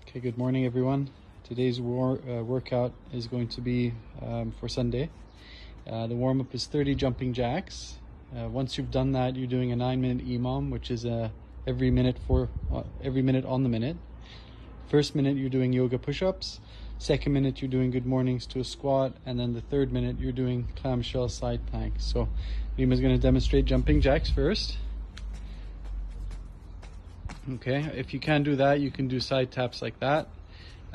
Okay, good morning everyone. Today's workout is going to be for Sunday. The warm-up is 30 jumping jacks. Once you've done that, you're doing a 9-minute EMOM, which is every minute on the minute. First minute you're doing yoga push-ups. Second minute you're doing good mornings to a squat, and then the third minute you're doing clamshell side plank. So Rima is going to demonstrate jumping jacks first. Okay, if you can't do that, you can do side taps like that.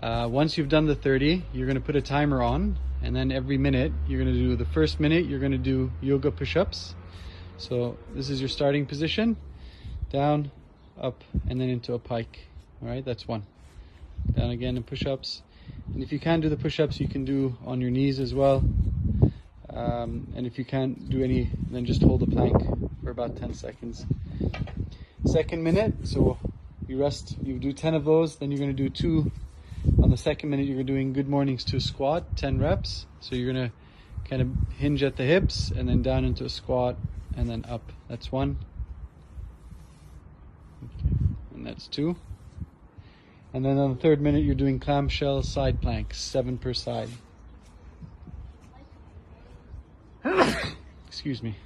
Once you've done the 30, you're going to put a timer on, and then every minute you're going to do the first minute you're going to do yoga push-ups. So this is your starting position: down, up, and then into a pike. All right, that's one. Down again and push-ups. And if you can't do the push-ups, you can do on your knees as well. And if you can't do any, then just hold the plank for about 10 seconds. Second minute, so you rest, you do 10 of those, then you're going to do 2 on the second minute. You're doing good mornings to a squat, 10 reps. So you're going to kind of hinge at the hips and then down into a squat and then up. That's 1. Okay. And that's 2. And then on the third minute, you're doing clamshell side plank, 7 per side. Excuse me.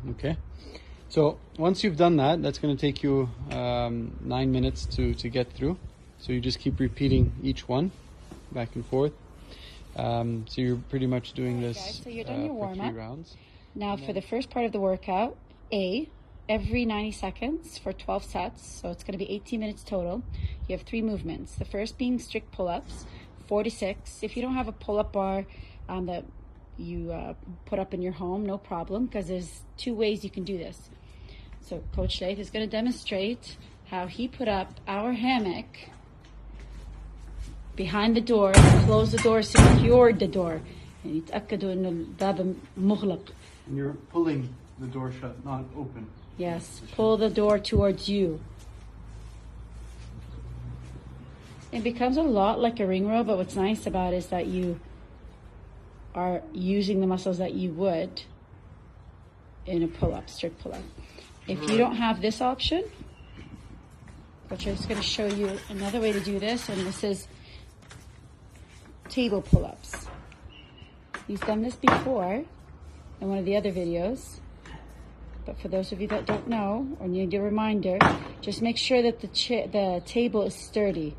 Okay, so once you've done that, that's going to take you 9 minutes to get through. So you just keep repeating each one back and forth. So you're pretty much doing this guys, so you're done your for 3 warm-up. rounds. Now for the first part of the workout, every 90 seconds for 12 sets, so it's going to be 18 minutes total. You have 3 movements. The first being strict pull-ups, 4 to 6. If you don't have a pull-up bar that you put up in your home, no problem, because there's 2 ways you can do this. So Coach Laith is going to demonstrate how he put up our hammock behind the door, closed the door, secured the door. And you're pulling the door shut, not open. Yes, pull the door towards you. It becomes a lot like a ring row, but what's nice about it is that you are using the muscles that you would in a pull-up, strict pull-up. If you don't have this option, which I'm just going to show you another way to do this, and this is table pull-ups. He's done this before in one of the other videos, but for those of you that don't know or need a reminder, just make sure that the table is sturdy.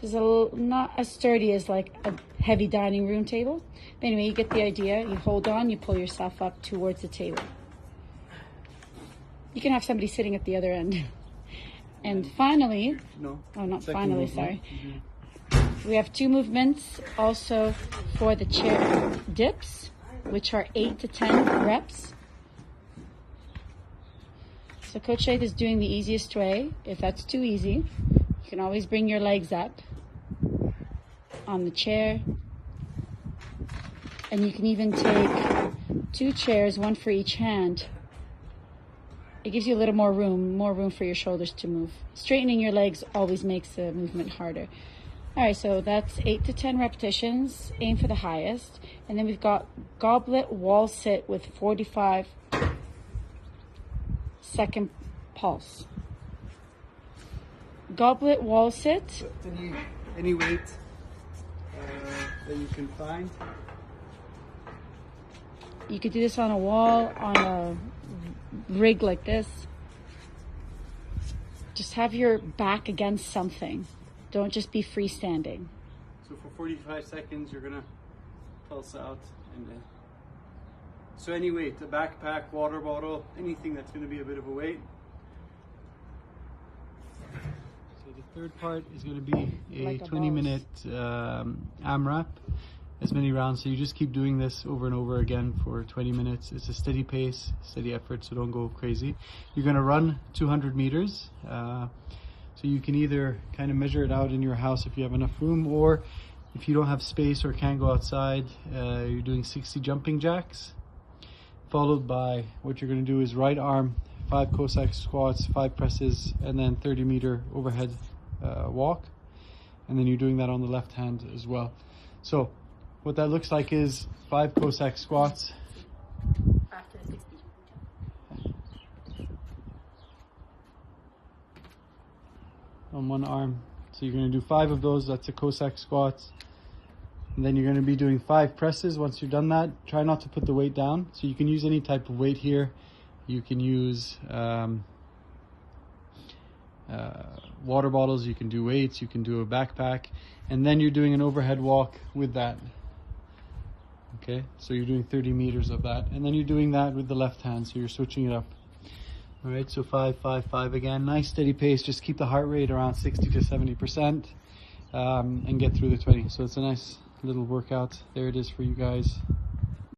This is not as sturdy as like a heavy dining room table. But anyway, you get the idea. You hold on, you pull yourself up towards the table. You can have somebody sitting at the other end. And finally, sorry. We have 2 movements also for the chair dips, which are 8 to 10 reps. So Coach Laith is doing the easiest way. If that's too easy, you can always bring your legs up on the chair, and you can even take 2 chairs, 1 for each hand. It gives you a little more room for your shoulders to move. Straightening your legs always makes the movement harder. All right, so that's 8 to 10 repetitions. Aim for the highest. And then we've got goblet wall sit with 45-second pulse. Goblet wall sit. Any weight that you can find. You could do this on a wall, on a rig like this. Just have your back against something. Don't just be freestanding. So for 45 seconds, you're gonna pulse out, and so any weight, a backpack, water bottle, anything that's gonna be a bit of a weight. So the third part is going to be a 20-minute AMRAP, as many rounds. So you just keep doing this over and over again for 20 minutes. It's a steady pace, steady effort, so don't go crazy. You're going to run 200 meters. So you can either kind of measure it out in your house if you have enough room, or if you don't have space or can't go outside, you're doing 60 jumping jacks, followed by what you're going to do is right arm 5 Cossack squats, 5 presses, and then 30-meter overhead walk. And then you're doing that on the left hand as well. So what that looks like is 5 Cossack squats. After the 60 jumping jacks. After 60 jumping jacks. 5 Cossack squats, 5 presses, and then 30-meter overhead walk. And then you're doing that on the left hand as well. So what that looks like is 5 Cossack squats. 5 Cossack squats. 5 presses, and then 30-meter overhead walk. And then you're doing that on the left hand as well. So what that looks like is 5 Cossack squats, on one arm. So you're going to do 5 of those. That's a Cossack squat. And then you're going to be doing 5 presses. Once you've done that, try not to put the weight down. So you can use any type of weight here. You can use water bottles, you can do weights, you can do a backpack, and then you're doing an overhead walk with that. Okay, so you're doing 30 meters of that, and then you're doing that with the left hand, so you're switching it up. All right, so 5, 5, 5 again. Nice steady pace. Just keep the heart rate around 60 to 70%, and get through the 20. So it's a nice little workout. There it is for you guys.